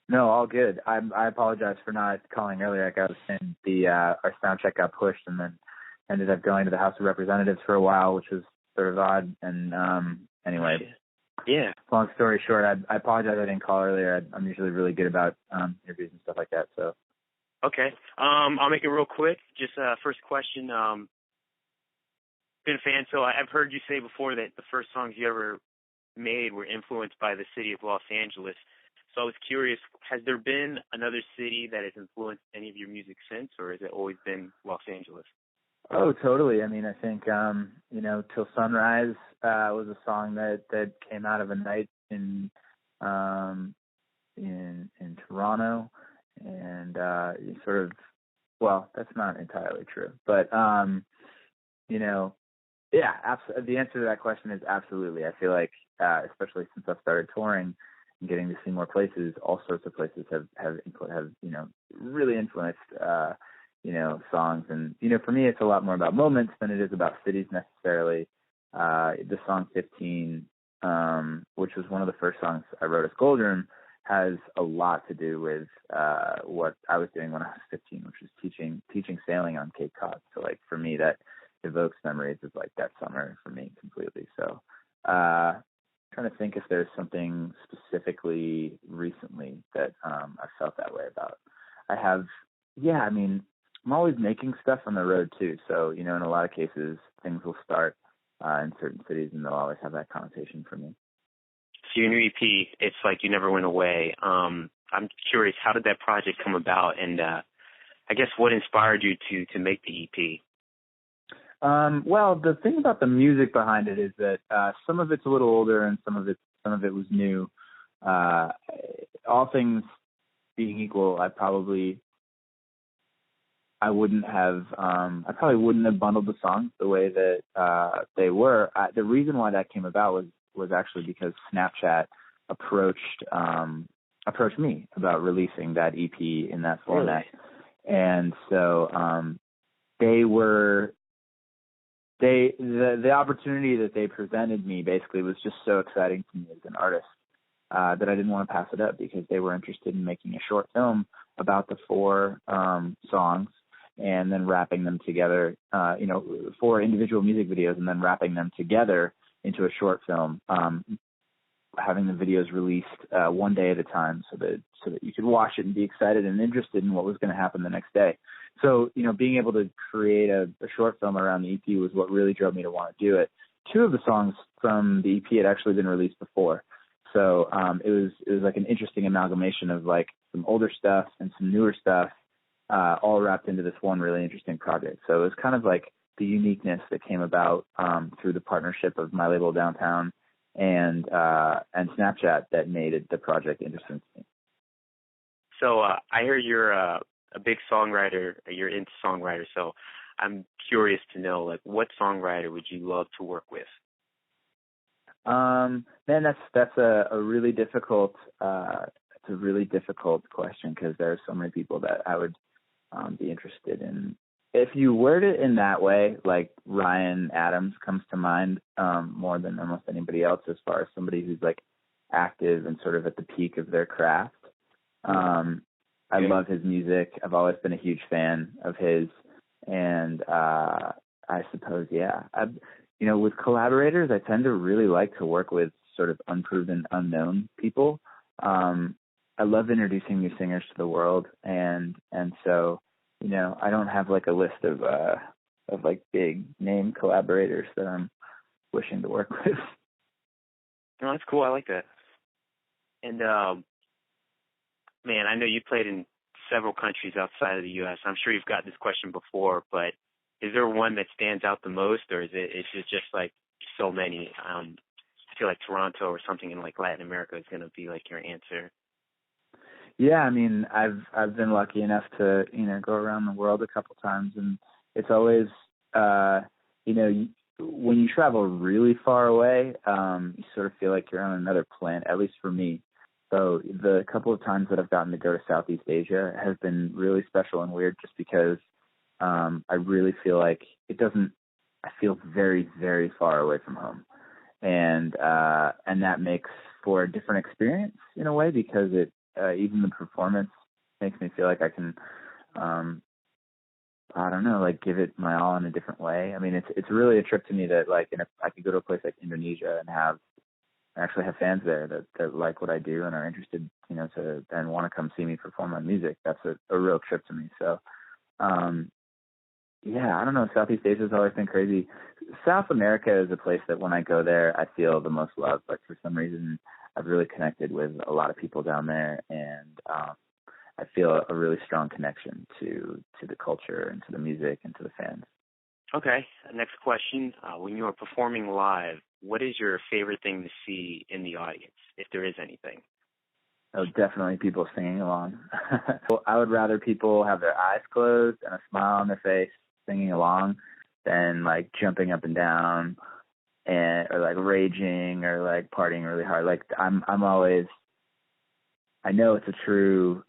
No, all good. I apologize for not calling earlier. Like I was saying, our sound check got pushed and then ended up going to the House of Representatives for a while, which was sort of odd. And anyway, yeah. Long story short, I apologize I didn't call earlier. I'm usually really good about interviews and stuff like that. So. Okay. I'll make it real quick. Just first question. Been a fan, so I've heard you say before that the first songs you ever made were influenced by the city of Los Angeles. So I was curious, has there been another city that has influenced any of your music since, or has it always been Los Angeles? Oh, totally. I mean, I think, Till Sunrise was a song that came out of a night in Toronto, and sort of, well, that's not entirely true, but, yeah, the answer to that question is absolutely. I feel like, especially since I've started touring and getting to see more places, all sorts of places have really influenced, songs. And, for me, it's a lot more about moments than it is about cities necessarily. The song 15, which was one of the first songs I wrote as Goldroom, has a lot to do with what I was doing when I was 15, which was teaching sailing on Cape Cod. So, like, for me, that evokes memories of, like, that summer for me completely. So, trying to think if there's something specifically recently that I felt that way about. I'm always making stuff on the road too. So, in a lot of cases, things will start in certain cities and they'll always have that connotation for me. So your new EP, it's like you never went away. I'm curious, how did that project come about? And I guess what inspired you to make the EP? Well, the thing about the music behind it is that some of it's a little older and some of it was new. All things being equal, I probably wouldn't have bundled the songs the way that they were. The reason why that came about was actually because Snapchat approached me about releasing that EP in that format. Really? And so the opportunity that they presented me basically was just so exciting to me as an artist that I didn't want to pass it up, because they were interested in making a short film about the 4 songs and then wrapping them together, 4 individual music videos and then wrapping them together into a short film, having the videos released one day at a time so that you could watch it and be excited and interested in what was going to happen the next day. So, being able to create a short film around the EP was what really drove me to want to do it. 2 of the songs from the EP had actually been released before. So it was like an interesting amalgamation of like some older stuff and some newer stuff, all wrapped into this one really interesting project. So it was kind of like the uniqueness that came about through the partnership of my label Downtown and Snapchat that made the project interesting to me. So I hear you're a big songwriter, you're into songwriters, so I'm curious to know, like, what songwriter would you love to work with? Man, that's a really difficult question, because there are so many people that I would be interested in. If you word it in that way, like Ryan Adams comes to mind more than almost anybody else as far as somebody who's like active and sort of at the peak of their craft. I love his music. I've always been a huge fan of his. And I suppose, with collaborators, I tend to really like to work with sort of unproven, unknown people. I love introducing new singers to the world. And so, I don't have like a list of like big name collaborators that I'm wishing to work with. No, that's cool. I like that. And, man, I know you played in several countries outside of the U.S. I'm sure you've got this question before, but is there one that stands out the most, or is it just like so many? I feel like Toronto or something in like Latin America is going to be like your answer. Yeah, I mean, I've been lucky enough to, go around the world a couple times, and it's always, when you travel really far away, you sort of feel like you're on another planet, at least for me. So the couple of times that I've gotten to go to Southeast Asia has been really special and weird, just because I really feel like I feel very, very far away from home. And that makes for a different experience in a way, because even the performance makes me feel like I can, I don't know, like give it my all in a different way. I mean, it's really a trip to me that like, and if I could go to a place like Indonesia and actually have fans there that like what I do and are interested, to then want to come see me perform my music. That's a real trip to me. So, yeah, I don't know. Southeast Asia's always been crazy. South America is a place that when I go there, I feel the most love. Like for some reason, I've really connected with a lot of people down there, and I feel a really strong connection to the culture and to the music and to the fans. Okay. Next question. When you are performing live, what is your favorite thing to see in the audience, if there is anything? Oh, definitely people singing along. Well, I would rather people have their eyes closed and a smile on their face singing along than like jumping up and down or like raging or like partying really hard. Like I'm always, I know it's a true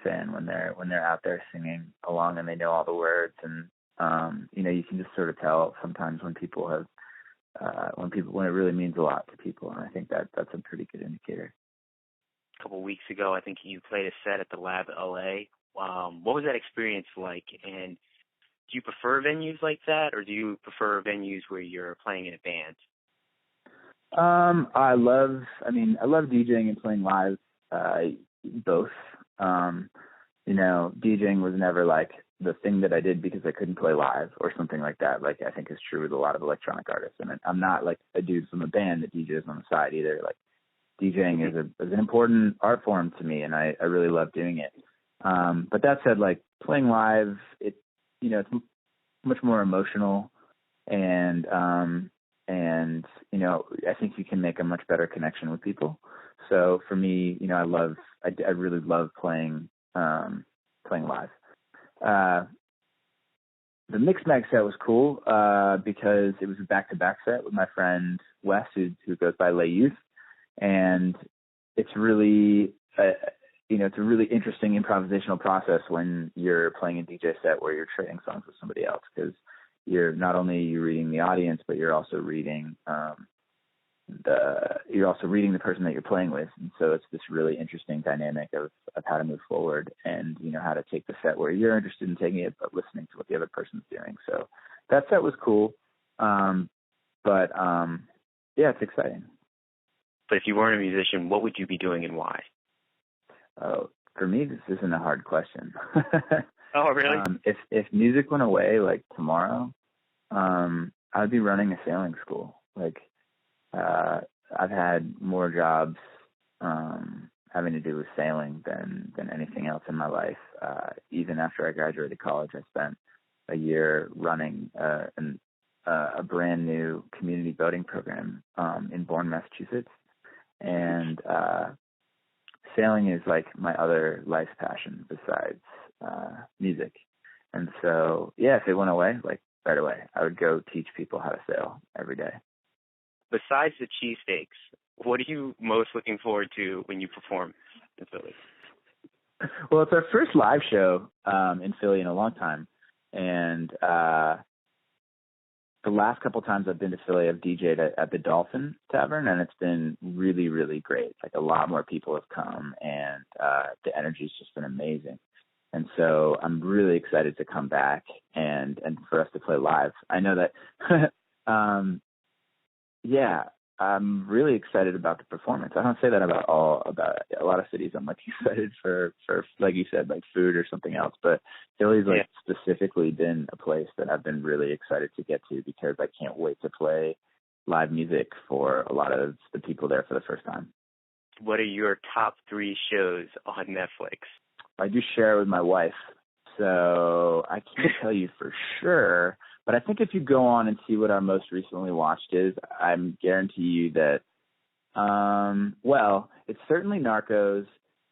fan when they're out there singing along and they know all the words, and you can just sort of tell sometimes when people have when it really means a lot to people, and I think that's a pretty good indicator. A couple of weeks ago, I think you played a set at the Lab LA. What was that experience like? And do you prefer venues like that, or do you prefer venues where you're playing in a band? I love DJing and playing live, both. DJing was never like the thing that I did because I couldn't play live or something like that. Like I think is true with a lot of electronic artists. And I'm not like a dude from a band that DJs on the side either. Like DJing is an important art form to me, and I really love doing it. But that said, like playing live, it's much more emotional, and I think you can make a much better connection with people. So for me, I really love playing live. The Mixed Mag set was cool because it was a back-to-back set with my friend Wes, who goes by Lay Youth, and it's really it's a really interesting improvisational process when you're playing a DJ set where you're trading songs with somebody else, because you're not only reading the audience, but you're also reading the person that you're playing with. And so it's this really interesting dynamic of how to move forward and, how to take the set where you're interested in taking it, but listening to what the other person's doing. So that set was cool. Yeah, it's exciting. But if you weren't a musician, what would you be doing and why? Oh, for me, this isn't a hard question. Oh, really? If music went away like tomorrow, I'd be running a sailing school. Like, I've had more jobs having to do with sailing than anything else in my life. Even after I graduated college, I spent a year running a brand new community boating program in Bourne, Massachusetts, and sailing is like my other life passion besides music. And so, yeah, if it went away, like right away, I would go teach people how to sail every day. Besides the cheesesteaks, what are you most looking forward to when you perform in Philly? Well, it's our first live show in Philly in a long time. And the last couple times I've been to Philly, I've DJ'd at the Dolphin Tavern, and it's been really, really great. Like a lot more people have come, and the energy's just been amazing. And so I'm really excited to come back and for us to play live. I know that, yeah, I'm really excited about the performance. I don't say that about a lot of cities. I'm like excited for like you said, like food or something else. But Philly's like specifically been a place that I've been really excited to get to because I can't wait to play live music for a lot of the people there for the first time. What are your top 3 shows on Netflix? I do share it with my wife, so I can't tell you for sure. But I think if you go on and see what our most recently watched is, I'm guarantee you that, it's certainly Narcos,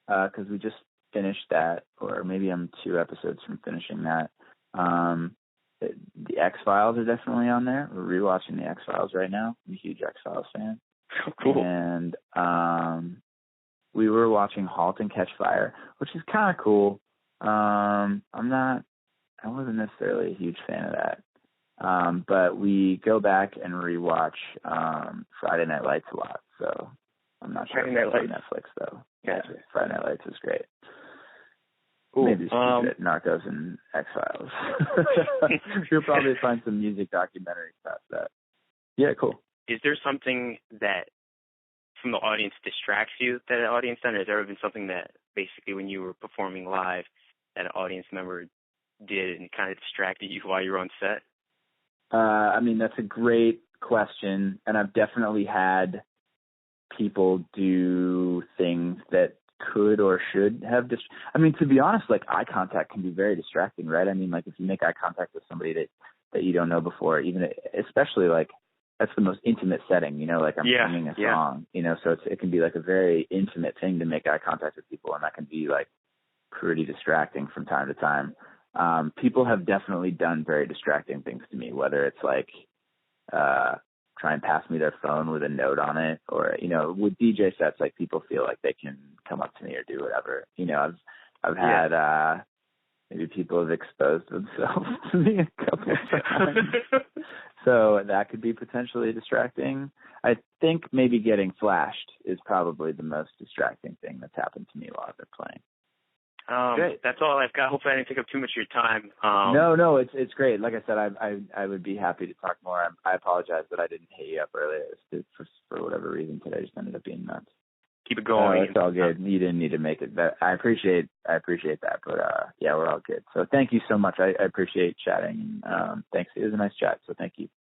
because we just finished that, or maybe I'm 2 episodes from finishing that. The X-Files are definitely on there. We're rewatching the X-Files right now. I'm a huge X-Files fan. Cool. And we were watching *Halt and Catch Fire*, which is kind of cool. I wasn't necessarily a huge fan of that. But we go back and rewatch Friday Night Lights a lot, so I'm not sure if it's on Netflix, though. Gotcha. Friday Night Lights was great. Cool. Maybe Narcos and X-Files. You'll probably find some music documentaries past that. Yeah, cool. Is there something that from the audience distracts you that an audience done? Or has there ever been something that basically when you were performing live that an audience member did and kind of distracted you while you were on set? I mean, that's a great question. And I've definitely had people do things that could or should have I mean, to be honest, like eye contact can be very distracting, right? I mean, like if you make eye contact with somebody that you don't know before, even especially like that's the most intimate setting, you know, like I'm singing a song, you know, so it can be like a very intimate thing to make eye contact with people, and that can be like pretty distracting from time to time. People have definitely done very distracting things to me, whether it's like try and pass me their phone with a note on it, or, you know, with DJ sets, like people feel like they can come up to me or do whatever. You know, I've had maybe people have exposed themselves to me a couple of times. So that could be potentially distracting. I think maybe getting flashed is probably the most distracting thing that's happened to me while I've been playing. Great. That's all I've got. Hopefully I didn't take up too much of your time. No, it's great. Like I said, I would be happy to talk more. I apologize that I didn't hit you up earlier. For whatever reason today just ended up being nuts. Keep it going. It's all good. You didn't need to make it. I appreciate that. But yeah, we're all good. So thank you so much. I appreciate chatting. Thanks. It was a nice chat. So thank you.